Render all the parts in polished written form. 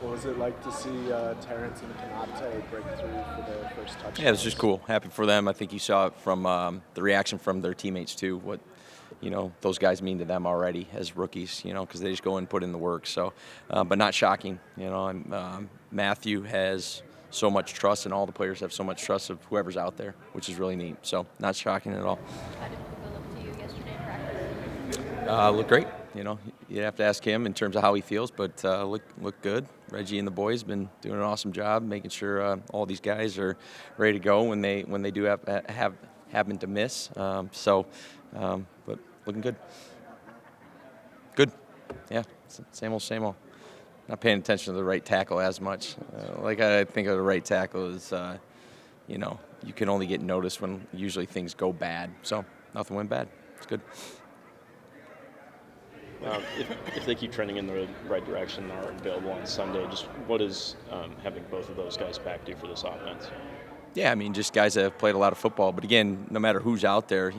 What was it like to see Terrance and Konata break through for their first touchdowns? Yeah, it was just cool. Happy for them. I think you saw it from the reaction from their teammates too. What those guys mean to them already as rookies. Because they just go and put in the work. So, but not shocking. And Matthew has so much trust, and all the players have so much trust of whoever's out there, which is really neat. So, not shocking at all. How did Puka look to you yesterday in practice? Look great. You'd have to ask him in terms of how he feels, but look good. Reggie and the boys been doing an awesome job making sure all these guys are ready to go when they do happen to miss. But looking good. Good. Yeah. Same old. Not paying attention to the right tackle as much. I think of the right tackle is, you can only get noticed when usually things go bad. So nothing went bad. It's good. If they keep trending in the right direction and are available on Sunday, just what does having both of those guys back do for this offense? Yeah, just guys that have played a lot of football. But again, no matter who's out there,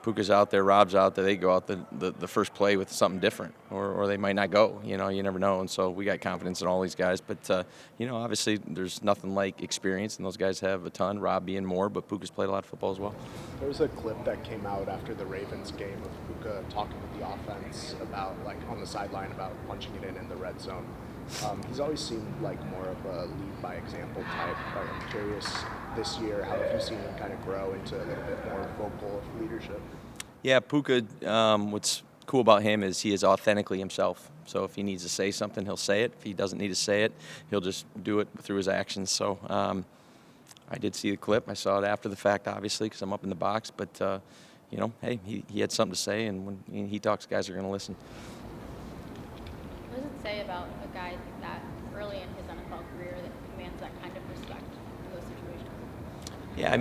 Puka's out there, Rob's out there, they go out the first play with something different, or they might not go. You never know. And so we got confidence in all these guys. But, obviously there's nothing like experience, and those guys have a ton, Rob being more, but Puka's played a lot of football as well. There was a clip that came out after the Ravens game of Puka talking with the offense about, on the sideline, about punching it in the red zone. He's always seemed like more of a lead by example type. I'm curious this year, how have you seen him kind of grow into a little bit more vocal leadership? Yeah, Puka, what's cool about him is he is authentically himself. So if he needs to say something, he'll say it. If he doesn't need to say it, he'll just do it through his actions. So I did see the clip. I saw it after the fact, obviously, because I'm up in the box. But, hey, he had something to say, and when he talks, guys are going to listen. What does it say about a guy that early in his NFL career that commands that kind of respect in those situations? Yeah,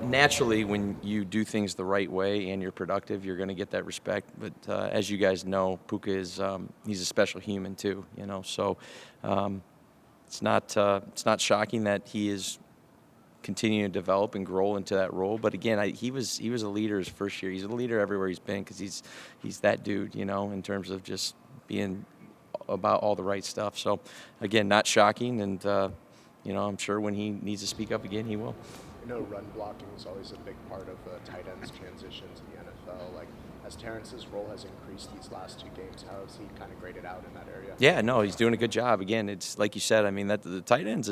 naturally when you do things the right way and you're productive, you're going to get that respect. But as you guys know, Puka is he's a special human too. So it's not shocking that he is continuing to develop and grow into that role. But again, he was a leader his first year. He's a leader everywhere he's been because he's that dude. In terms of just being about all the right stuff. So again, not shocking, and I'm sure when he needs to speak up again, he will. Run blocking is always a big part of tight ends transitions in the NFL. As Terrance's role has increased these last two games, how has he kind of graded out in that area? Yeah, no, he's doing a good job. Again, it's like you said. That the tight ends,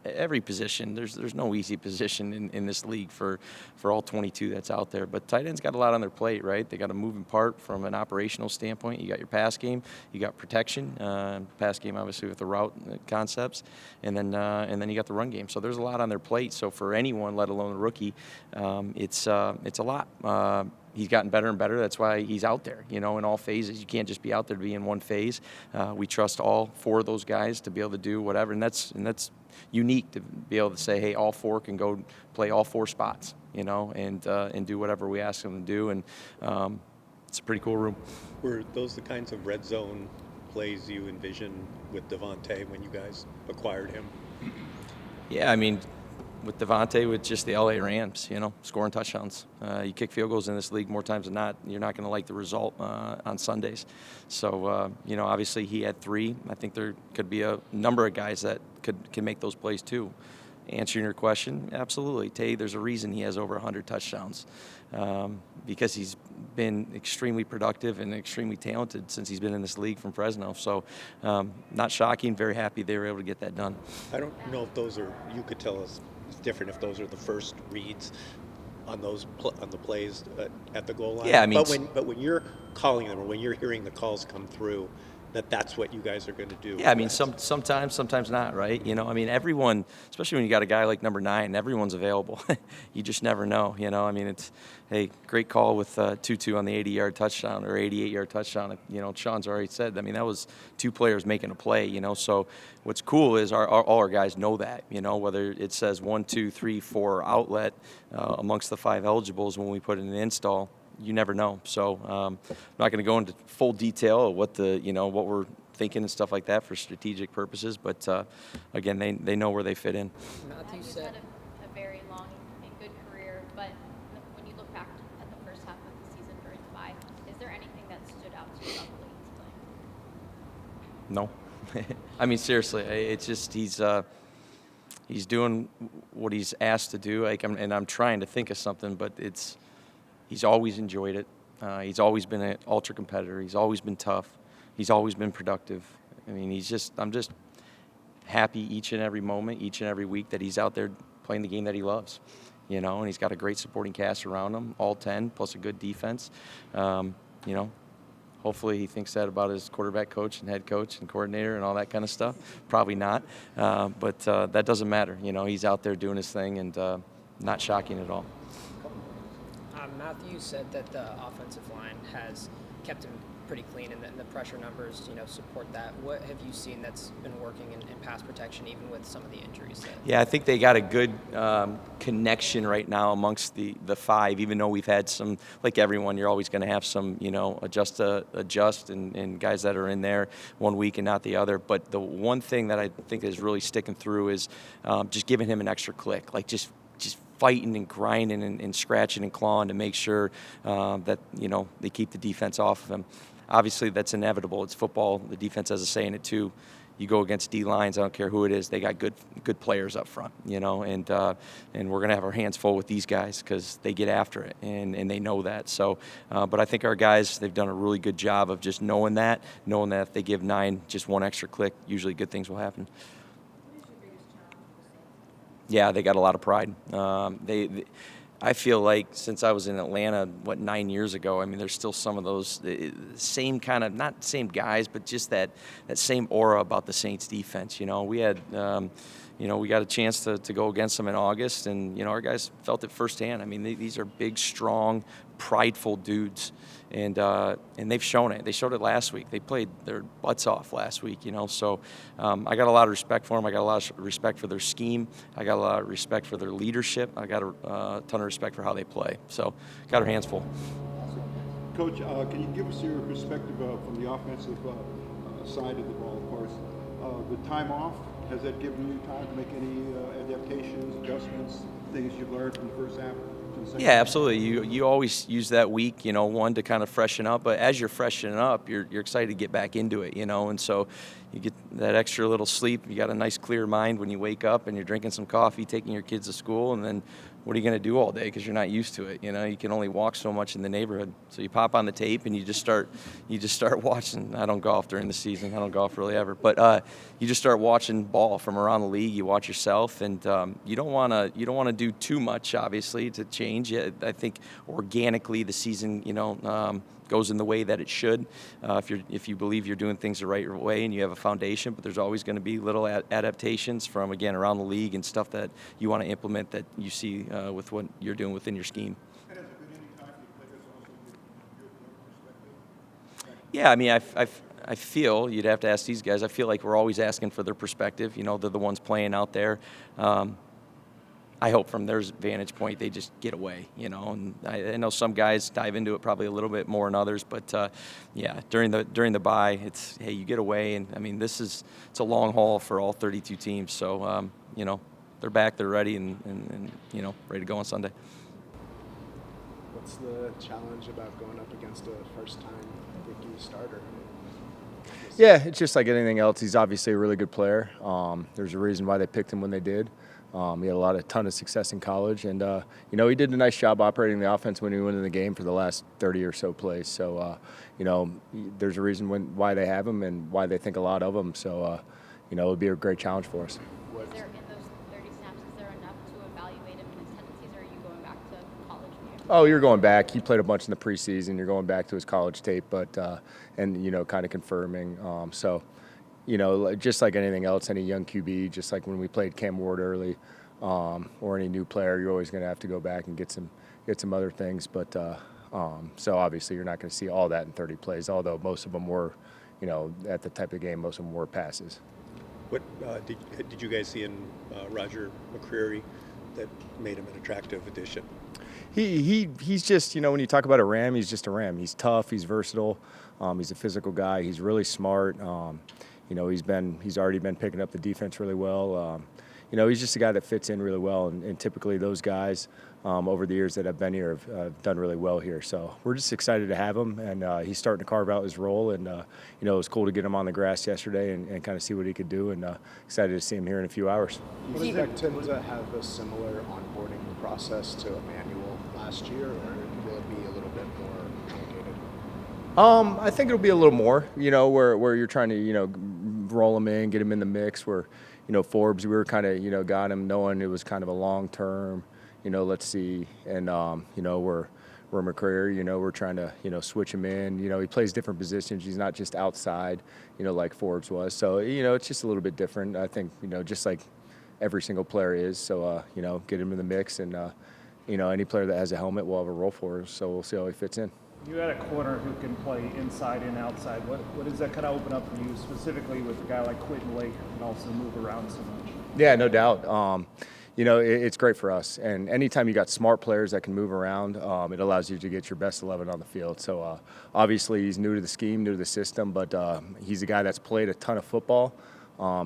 every position. There's no easy position in this league for all 22 that's out there. But tight ends got a lot on their plate, right? They got a moving part from an operational standpoint. You got your pass game, you got protection, pass game obviously with the route concepts, and then you got the run game. So there's a lot on their plate. So for anyone, let alone a rookie, it's a lot. He's gotten better and better. That's why he's out there, in all phases. You can't just be out there to be in one phase. We trust all four of those guys to be able to do whatever, and that's unique to be able to say, hey, all four can go play all four spots, and do whatever we ask them to do, and it's a pretty cool room. Were those the kinds of red zone plays you envisioned with Davante when you guys acquired him? Yeah, with Davante, with just the LA Rams, scoring touchdowns. You kick field goals in this league more times than not, you're not going to like the result on Sundays. So, obviously he had 3. I think there could be a number of guys that can make those plays too. Answering your question, absolutely. Tay, there's a reason he has over 100 touchdowns because he's been extremely productive and extremely talented since he's been in this league from Fresno. So not shocking, very happy they were able to get that done. I don't know if those are, you could tell us it's different if those are the first reads on on the plays at the goal line. Yeah, but when you're calling them or when you're hearing the calls come through, that's what you guys are going to do. Yeah, sometimes not, right? Everyone, especially when you got a guy like number 9, everyone's available. You just never know, It's, hey, great call with Tutu on the 80-yard touchdown or 88-yard touchdown. Sean's already said, that was 2 players making a play, So what's cool is all our guys know that, whether it says 1, 2, 3, 4 outlet amongst the 5 eligibles when we put in an install. You never know. So I'm not going to go into full detail of what what we're thinking and stuff like that for strategic purposes. But again, they know where they fit in. Matthew's had a very long and good career, but when you look back at the first half of the season during the bye, is there anything that stood out to you about the way he's playing? No. I mean, seriously, it's just he's doing what he's asked to do. I'm trying to think of something, but he's always enjoyed it. He's always been an ultra competitor. He's always been tough. He's always been productive. I mean, I'm just happy each and every moment, each and every week that he's out there playing the game that he loves, and he's got a great supporting cast around him, all 10, plus a good defense. Hopefully he thinks that about his quarterback coach and head coach and coordinator and all that kind of stuff. Probably not, but that doesn't matter. He's out there doing his thing and not shocking at all. Matthew said that the offensive line has kept him pretty clean, and the pressure numbers, support that. What have you seen that's been working in pass protection, even with some of the injuries? Yeah, I think they got a good connection right now amongst the five, even though we've had some, like everyone, you're always going to have some, adjust and guys that are in there one week and not the other. But the one thing that I think is really sticking through is just giving him an extra click, like just fighting and grinding and scratching and clawing to make sure that, they keep the defense off of him. Obviously, that's inevitable. It's football. The defense has a say in it, too. You go against D-lines, I don't care who it is, they got good players up front, and we're going to have our hands full with these guys because they get after it, and they know that. So, but I think our guys, they've done a really good job of just knowing that if they give 9 just one extra click, usually good things will happen. Yeah, they got a lot of pride. I feel like since I was in Atlanta, 9 years ago, I mean, there's still some of those same kind of, not same guys, but just that same aura about the Saints defense. We had, we got a chance to go against them in August, and, our guys felt it firsthand. I mean, these are big, strong, prideful dudes, and they've shown it. They showed it last week. They played their butts off last week, So I got a lot of respect for them. I got a lot of respect for their scheme. I got a lot of respect for their leadership. I got a ton of respect for how they play. So got our hands full. Coach, can you give us your perspective from the offensive side of the ball, of course? The time off, has that given you time to make any adaptations, adjustments, things you've learned from the first half? Yeah, absolutely. You always use that week, one, to kind of freshen up. But as you're freshening up, you're excited to get back into it, and so you get that extra little sleep. You got a nice clear mind when you wake up and you're drinking some coffee, taking your kids to school, and then what are you going to do all day because you're not used to it? You can only walk so much in the neighborhood. So you pop on the tape and you just start watching. I don't golf during the season. I don't golf really ever, but you just start watching ball from around the league. You watch yourself, and you don't want to do too much, obviously, to change. I think organically the season, goes in the way that it should. If you believe you're doing things the right way and you have a foundation, but there's always going to be little adaptations from, again, around the league and stuff that you want to implement that you see with what you're doing within your scheme. And has it been any time for the players also to give your perspective? Yeah, I mean, I feel, you'd have to ask these guys, I feel like we're always asking for their perspective. They're the ones playing out there. I hope from their vantage point they just get away, and I know some guys dive into it probably a little bit more than others, but yeah, during the bye, it's, hey, you get away, and I mean, it's a long haul for all 32 teams, so they're back, they're ready, and ready to go on Sunday. What's the challenge about going up against a first-time rookie starter? Yeah, it's just like anything else. He's obviously a really good player. There's a reason why they picked him when they did. He had a ton of success in college, and he did a nice job operating the offense when he went in the game for the last 30 or so plays. So, there's a reason why they have him and why they think a lot of him. So, it would be a great challenge for us. Is there, in those 30 snaps, is there enough to evaluate him and his tendencies, or are you going back to college? Oh, you're going back. He played a bunch in the preseason. You're going back to his college tape, but kind of confirming. Just like anything else, any young QB, just like when we played Cam Ward early, or any new player, you're always going to have to go back and get some other things. But so obviously you're not going to see all that in 30 plays, although most of them were, at the type of game, most of them were passes. What did you guys see in Roger McCreary that made him an attractive addition? He's just, when you talk about a Ram, he's just a Ram. He's tough. He's versatile. He's a physical guy. He's really smart. He's already been picking up the defense really well. he's just a guy that fits in really well, and typically those guys over the years that have been here have done really well here. So we're just excited to have him, and he's starting to carve out his role. And it was cool to get him on the grass yesterday and kind of see what he could do. And excited to see him here in a few hours. Do you expect him to have a similar onboarding process to Emmanuel last year, or will it be a little bit more truncated? I think it'll be a little more, where you're trying to, roll him in, get him in the mix. Where, Forbes, we were kind of, got him knowing it was kind of a long term. Let's see. And, we're McCreary, we're trying to, switch him in. He plays different positions. He's not just outside, like Forbes was. So, it's just a little bit different. I think, just like every single player is. So, get him in the mix. And, any player that has a helmet will have a role for us. So we'll see how he fits in. You had a corner who can play inside and outside. What does that kind of open up for you, specifically with a guy like Quentin Lake who can also move around so much? Yeah, no doubt. It's great for us. And anytime you got smart players that can move around, it allows you to get your best 11 on the field. So obviously he's new to the scheme, new to the system, but he's a guy that's played a ton of football.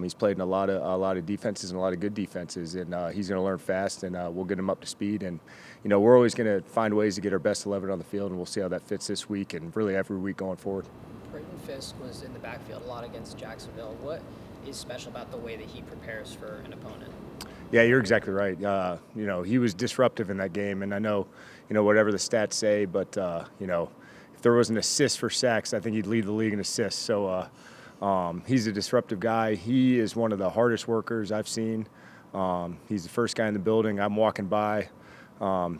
He's played in a lot of defenses and a lot of good defenses, and he's going to learn fast, and we'll get him up to speed. And we're always going to find ways to get our best 11 on the field, and we'll see how that fits this week and really every week going forward. Braden Fiske was in the backfield a lot against Jacksonville. What is special about the way that he prepares for an opponent? Yeah, you're exactly right. He was disruptive in that game, and I know, whatever the stats say, but if there was an assist for sacks, I think he'd lead the league in assists. So he's a disruptive guy. He is one of the hardest workers I've seen. He's the first guy in the building. I'm walking by.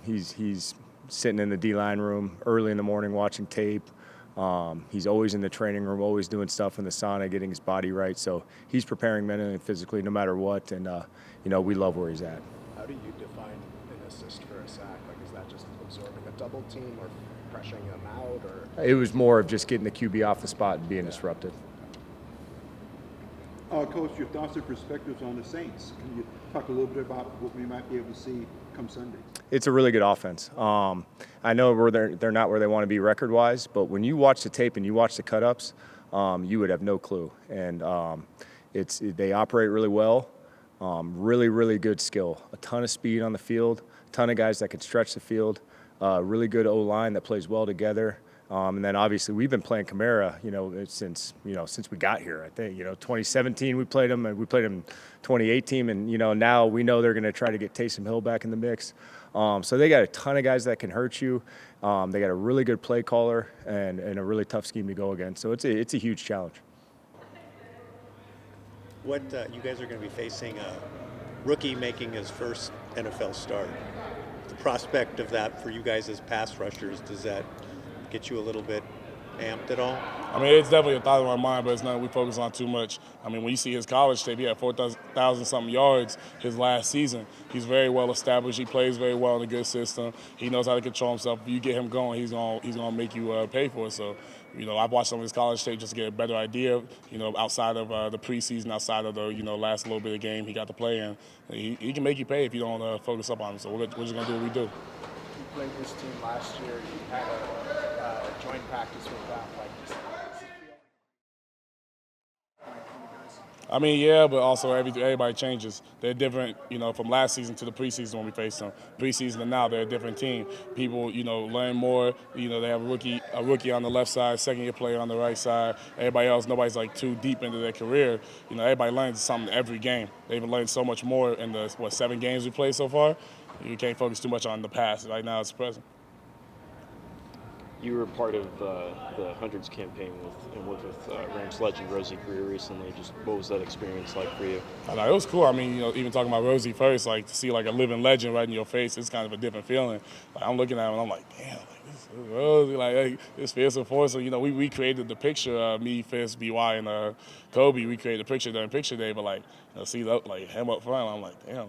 He's sitting in the D-line room early in the morning watching tape. He's always in the training room, always doing stuff in the sauna, getting his body right. So he's preparing mentally and physically no matter what, and we love where he's at. How do you define an assist for a sack? Like, is that just absorbing a double team or pressuring them out? Or it was more of just getting the QB off the spot and being disruptive. Coach, your thoughts and perspectives on the Saints. Can you talk a little bit about what we might be able to see come Sunday? It's a really good offense. I know they're not where they want to be record-wise, but when you watch the tape and you watch the cut-ups, you would have no clue. And they operate really well, really, really good skill. A ton of speed on the field, a ton of guys that can stretch the field, really good O-line that plays well together. And then obviously we've been playing Kamara, since we got here. I think 2017 we played him, and we played him 2018, and now we know they're going to try to get Taysom Hill back in the mix. So they got a ton of guys that can hurt you. They got a really good play caller and a really tough scheme to go against. So it's a huge challenge. What you guys are going to be facing a rookie making his first NFL start. The prospect of that for you guys as pass rushers, does that get you a little bit amped at all? I mean, it's definitely a thought in my mind, but it's nothing we focus on too much. I mean, when you see his college tape, he had 4,000-something yards his last season. He's very well established. He plays very well in a good system. He knows how to control himself. If you get him going, he's gonna make you pay for it. So, I've watched some of his college tape just to get a better idea, outside of the preseason, outside of the, last little bit of game he got to play in. He can make you pay if you don't focus up on him. So we're just going to do what we do. You played this team last year. You had a joint practice with them. I mean, yeah, but also everybody changes. They're different, from last season to the preseason when we faced them. Preseason and now, they're a different team. People, learn more. They have a rookie on the left side, second-year player on the right side. Everybody else, nobody's too deep into their career. Everybody learns something every game. They've learned so much more in the 7 games we played so far. You can't focus too much on the past. Right now, it's the present. You were part of the Hundreds campaign and worked with Rams legend Rosie Greer recently. Just what was that experience like for you? I know, it was cool. I mean, even talking about Rosie first, to see a living legend right in your face, it's kind of a different feeling. I'm looking at him and I'm like, damn, this is Rosie, this feels so forward. So, we recreated the picture of me, Fist, BY, and Kobe. We created a picture during picture day, but see him up front, I'm like, damn.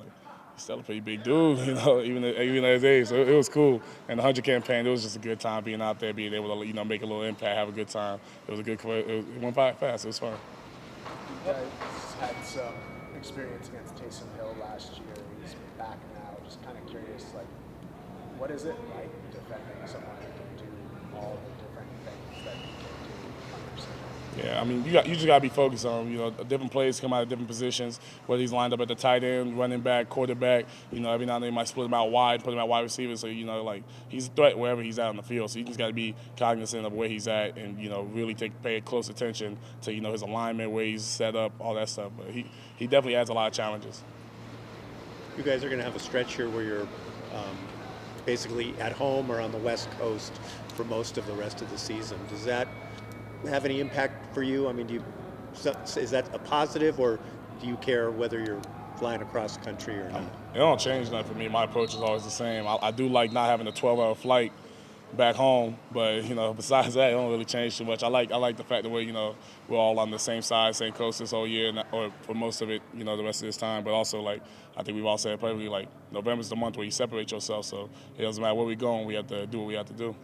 He's still a pretty big dude, even at his age. So it was cool. And the 100 campaign, it was just a good time being out there, being able to, make a little impact, have a good time. It was a good. It went by fast. It was fun. You guys had some experience against Taysom Hill last year. He's back now. Just kind of curious, what is it like defending someone who can do all the different things that you can do on your side? Yeah, I mean, you just got to be focused on, different plays come out of different positions, whether he's lined up at the tight end, running back, quarterback. Every now and then you might split him out wide, put him out wide receiver. So, he's a threat wherever he's at on the field. So you just got to be cognizant of where he's at and, really pay close attention to, his alignment, where he's set up, all that stuff. But he definitely has a lot of challenges. You guys are going to have a stretch here where you're basically at home or on the West Coast for most of the rest of the season. Does that have any impact for you? I mean, is that a positive, or do you care whether you're flying across the country or not? It don't change nothing for me. My approach is always the same. I do like not having a 12-hour flight back home, but besides that, it don't really change too much. I like the fact that we're all on the same side, same coast this whole year, or for most of it, the rest of this time. But also, I think we've all said perfectly, November's the month where you separate yourself. So it doesn't matter where we're going, we have to do what we have to do.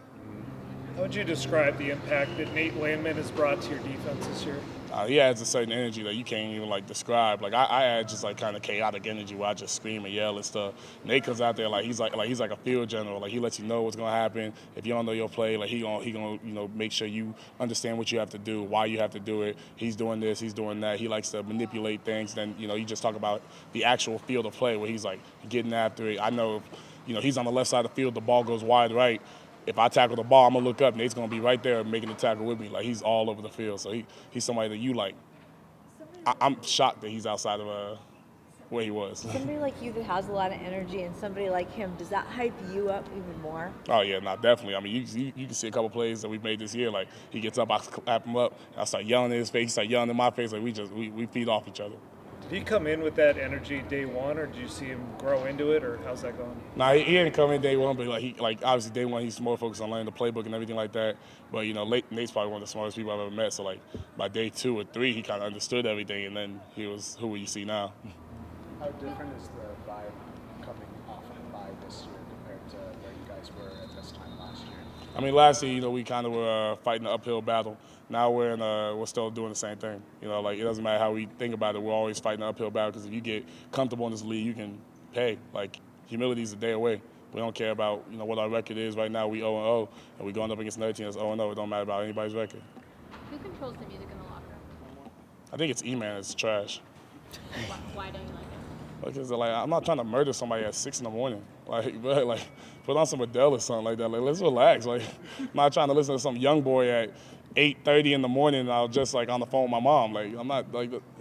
How would you describe the impact that Nate Landman has brought to your defense this year? He adds a certain energy that you can't even describe. I add just kind of chaotic energy where I just scream and yell and stuff. Nate comes out there he's like a field general. He lets you know what's gonna happen. If you don't know your play, he gonna make sure you understand what you have to do, why you have to do it. He's doing this, he's doing that. He likes to manipulate things. Then you just talk about the actual field of play where he's getting after it. I know he's on the left side of the field. The ball goes wide right. If I tackle the ball, I'm going to look up, Nate's going to be right there making the tackle with me. He's all over the field. So he's somebody that you like. I'm shocked that he's outside of where he was. Somebody like you that has a lot of energy and somebody like him, does that hype you up even more? Oh, yeah, definitely. I mean, you can see a couple plays that we've made this year. He gets up, I clap him up, I start yelling in his face, he start yelling in my face. We feed off each other. Did he come in with that energy day one, or did you see him grow into it, or how's that going? Nah, he didn't come in day one, but obviously day one he's more focused on learning the playbook and everything like that. But Nate's probably one of the smartest people I've ever met. So by day 2 or 3, he kind of understood everything, and then he was who you see now. How different is the vibe coming off of the bye this year compared to where you guys were at this time last year? I mean, last year, we kind of were fighting an uphill battle. Now we're still doing the same thing. It doesn't matter how we think about it. We're always fighting an uphill battle because if you get comfortable in this league, you can pay. Humility is a day away. We don't care about what our record is right now. We 0-0, and we're going up against another team that's 0-0. It don't matter about anybody's record. Who controls the music in the locker room? I think it's E-Man. It's trash. Why don't you like it? Because I'm not trying to murder somebody at 6 in the morning. Put on some Adele or something like that. Let's relax. I'm not trying to listen to some young boy at 8:30 in the morning and I was just on the phone with my mom. I'm not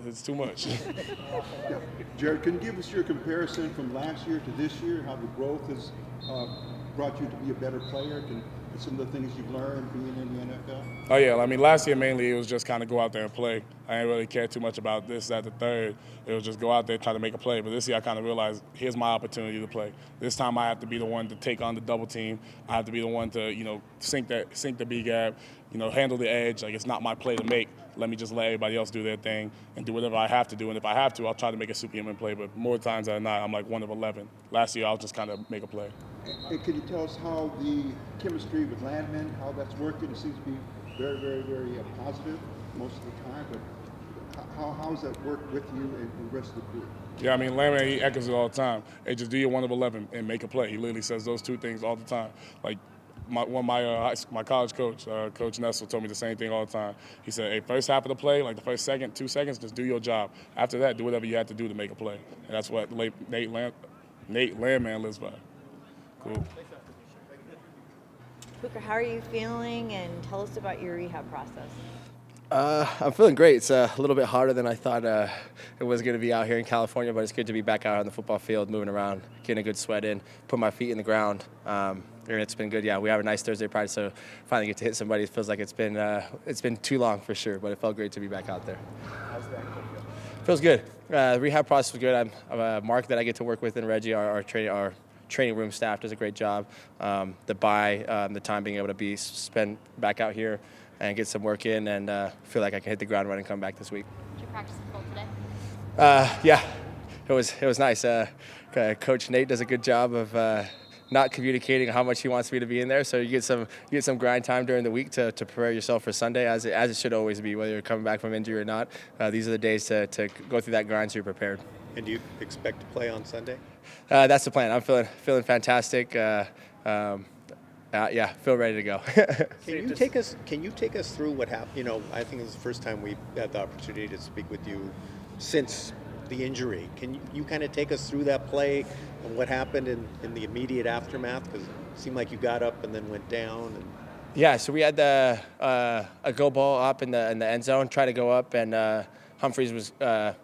it's too much. Yeah. Jared, can you give us your comparison from last year to this year, how the growth has brought you to be a better player? And some of the things you've learned being in the NFL? Oh, yeah. Last year mainly it was just kind of go out there and play. I didn't really care too much about this, that, the third. It was just go out there, try to make a play. But this year I kind of realized here's my opportunity to play. This time I have to be the one to take on the double team. I have to be the one to, sink the B gap, handle the edge. It's not my play to make. Let me just let everybody else do their thing and do whatever I have to do. And if I have to, I'll try to make a superhuman play. But more times than not, I'm 1 of 11. Last year, I'll just kind of make a play. And can you tell us how the chemistry with Landman, how that's working? It seems to be very, very, very positive most of the time. But how has that worked with you and the rest of the group? Yeah, Landman, he echoes it all the time. Hey, just do your 1 of 11 and make a play. He literally says those 2 things all the time. My college coach, Coach Nessel, told me the same thing all the time. He said, hey, first half of the play, the first 2 seconds, just do your job. After that, do whatever you have to do to make a play. And that's what Nate Landman lives by. Cool. Puka, how are you feeling, and tell us about your rehab process? I'm feeling great. It's a little bit harder than I thought it was going to be out here in California, but it's good to be back out on the football field, moving around, getting a good sweat in, put my feet in the ground. And it's been good. Yeah, we have a nice Thursday practice, so finally get to hit somebody. It feels like it's been too long for sure, but it felt great to be back out there. How's that feel? Feels good. The rehab process was good. I'm Mark that I get to work with, and Reggie, our training room staff does a great job. The time being able to spend back out here and get some work in, and feel like I can hit the ground running and come back this week. Did you practice in full today? Yeah, it was nice. Coach Nate does a good job of not communicating how much he wants me to be in there, so you get some grind time during the week to prepare yourself for Sunday, as it should always be, whether you're coming back from injury or not. These are the days to go through that grind so you're prepared. And do you expect to play on Sunday? That's the plan. I'm feeling fantastic. Yeah, feel ready to go. Can you take us through what happened? You know, I think this is the first time we've had the opportunity to speak with you since the injury. Can you kind of take us through that play and what happened in the immediate aftermath? Because it seemed like you got up and then went down. And Yeah, so we had a go ball up in the end zone, try to go up, and Humphreys was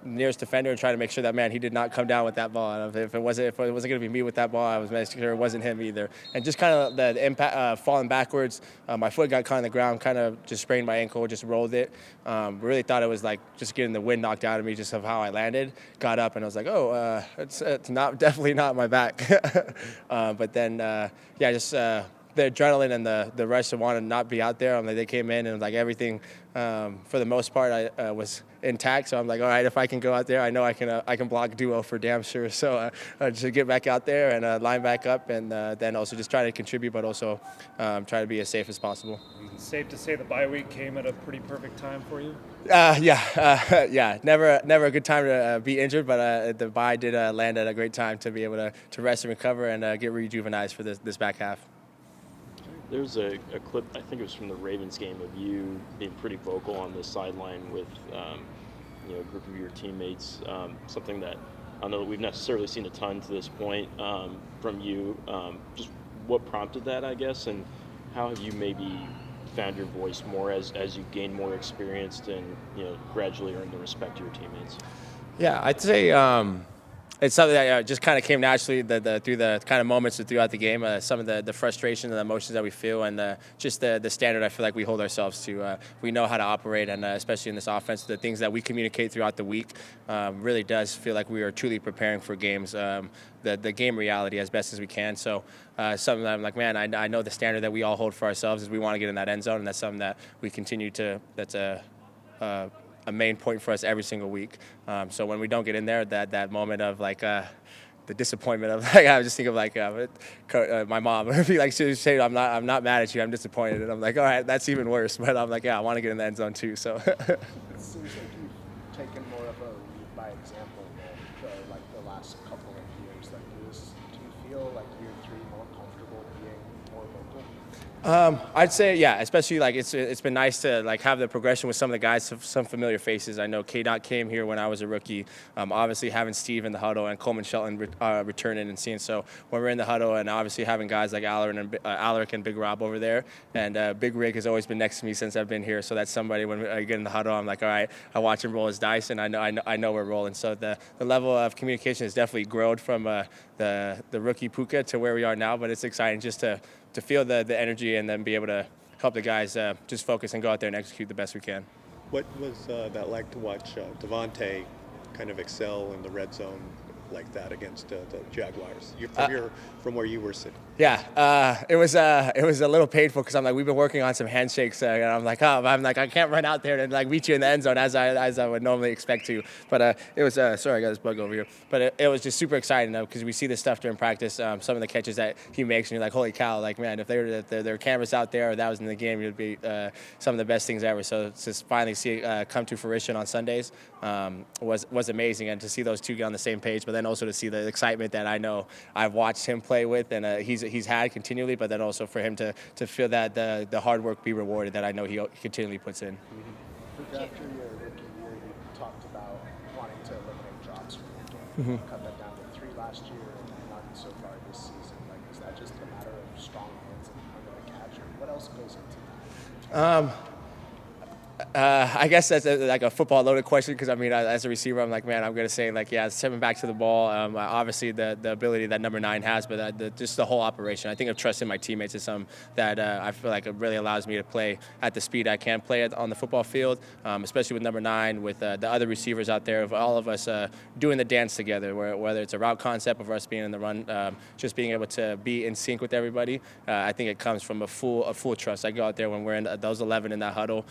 nearest defender and trying to make sure that, man, he did not come down with that ball. And if it wasn't going to be me with that ball, I was making sure it wasn't him either. And just kind of the impact, falling backwards, my foot got caught on the ground, kind of just sprained my ankle, just rolled it. Really thought it was like just getting the wind knocked out of me just of how I landed. Got up and I was like, it's definitely not my back. But then, the adrenaline and the rush to want to not be out there. They came in and like everything, for the most part, I was intact. So I'm like, all right, if I can go out there, I know I can block duo for damn sure. So just get back out there and line back up, and then also just try to contribute, but also try to be as safe as possible. Safe to say the bye week came at a pretty perfect time for you? Yeah. Never a good time to be injured, but the bye did land at a great time to be able to rest and recover and get rejuvenized for this back half. There's a clip, I think it was from the Ravens game, of you being pretty vocal on the sideline with a group of your teammates, something that I know that we've necessarily seen a ton to this point from you. Just what prompted that, I guess, and how have you maybe found your voice more as you gain more experience and gradually earn the respect of your teammates? Yeah, I'd say it's something that just kind of came naturally through the kind of moments throughout the game, some of the frustration and the emotions that we feel, and just the standard I feel like we hold ourselves to. We know how to operate, and especially in this offense, the things that we communicate throughout the week really does feel like we are truly preparing for games, the game reality as best as we can. So something that I'm like, man, I know the standard that we all hold for ourselves is we want to get in that end zone, and that's something that we continue to, that's a main point for us every single week. So when we don't get in there, that moment of like the disappointment of like, I was just thinking of like my mom would be like, she'd say, I'm not mad at you, I'm disappointed, and I'm like, all right, that's even worse. But I'm like, yeah, I want to get in the end zone too. So it seems like you've taken more of a lead by example like the last couple of years. Like, do you feel like year 3 more comfortable being more vocal? I'd say, yeah, especially like it's been nice to like have the progression with some of the guys, some familiar faces. I know K-Dot came here when I was a rookie. Obviously having Steve in the huddle and Coleman Shelton returning and seeing. So when we're in the huddle, and obviously having guys like Alaric and Big Rob over there, and Big Rig has always been next to me since I've been here. So that's somebody when I get in the huddle, I'm like, all right, I watch him roll his dice, and I know we're rolling. So the level of communication has definitely grown from the rookie Puka to where we are now. But it's exciting just to feel the energy and then be able to help the guys just focus and go out there and execute the best we can. what was that like to watch Davante kind of excel in the red zone like that against the Jaguars? From where you were sitting. Yeah, it was a little painful because I'm like, we've been working on some handshakes, and I'm like, I can't run out there and like meet you in the end zone as I would normally expect to. But it was sorry, I got this bug over here. But it was just super exciting because we see this stuff during practice. Some of the catches that he makes, and you're like, holy cow! Like, man, if there were cameras out there or that was in the game, it would be some of the best things ever. So to just finally see it come to fruition on Sundays was amazing, and to see those two get on the same page, but then also to see the excitement that I know I've watched him play with, and he's had continually, but then also for him to feel that the hard work be rewarded that I know he continually puts in. Mm-hmm. After your rookie year, you talked about wanting to eliminate drops from your game. Cut that down to 3 last year and none so far this season. Like, is that just a matter of strong hands and under the catch, or what else goes into that? I guess that's like a football loaded question because I mean, as a receiver, I'm like, man, I'm gonna say like, yeah, stepping back to the ball. Obviously, the ability that number 9 has, but just the whole operation. I think of trusting my teammates is something that I feel like it really allows me to play at the speed I can play on the football field, especially with number 9, with the other receivers out there, of all of us doing the dance together. Whether it's a route concept of us being in the run, just being able to be in sync with everybody. I think it comes from a full trust. I go out there when we're in those 11 in that huddle.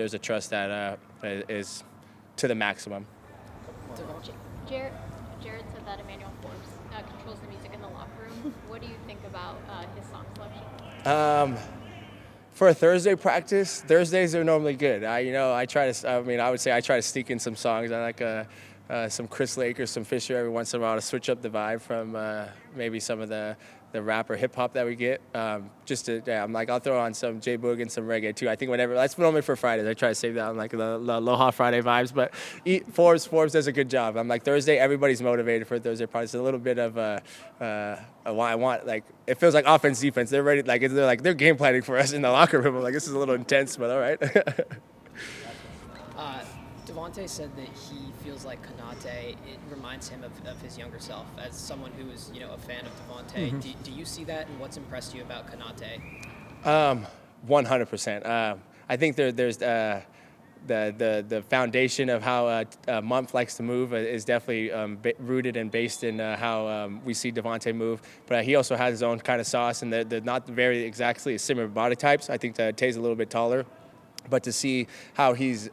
There's a trust that is to the maximum. Jared said that Emmanuel Forbes controls the music in the locker room. What do you think about his song selection? For a Thursday practice, Thursdays are normally good. I would say I try to sneak in some songs. I like some Chris Lake or some Fisher every once in a while to switch up the vibe from maybe some of the rap or hip hop that we get. I'm like, I'll throw on some J Boog and some reggae too. I think whenever, that's normally for Fridays. I try to save that on like the Aloha Friday vibes, but Forbes does a good job. I'm like, Thursday, everybody's motivated for Thursday parties. It's a little bit of I want, like, it feels like offense, defense. They're ready, like, they're game planning for us in the locker room. I'm like, this is a little intense, but all right. Davante said that he feels like Konata, it reminds him of his younger self. As someone who is, a fan of Davante, do you see that, and what's impressed you about Konata? 100%. I think there's the foundation of how Mumph likes to move is definitely rooted and based in how we see Davante move. But he also has his own kind of sauce, and they're not very exactly similar body types. I think that Tay's a little bit taller. But to see how he's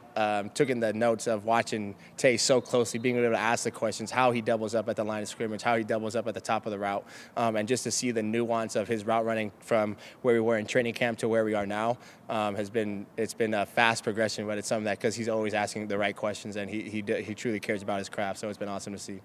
taken the notes of watching Tay so closely, being able to ask the questions, how he doubles up at the line of scrimmage, how he doubles up at the top of the route, and just to see the nuance of his route running from where we were in training camp to where we are now it's been a fast progression, but it's something that because he's always asking the right questions and he truly cares about his craft, so it's been awesome to see.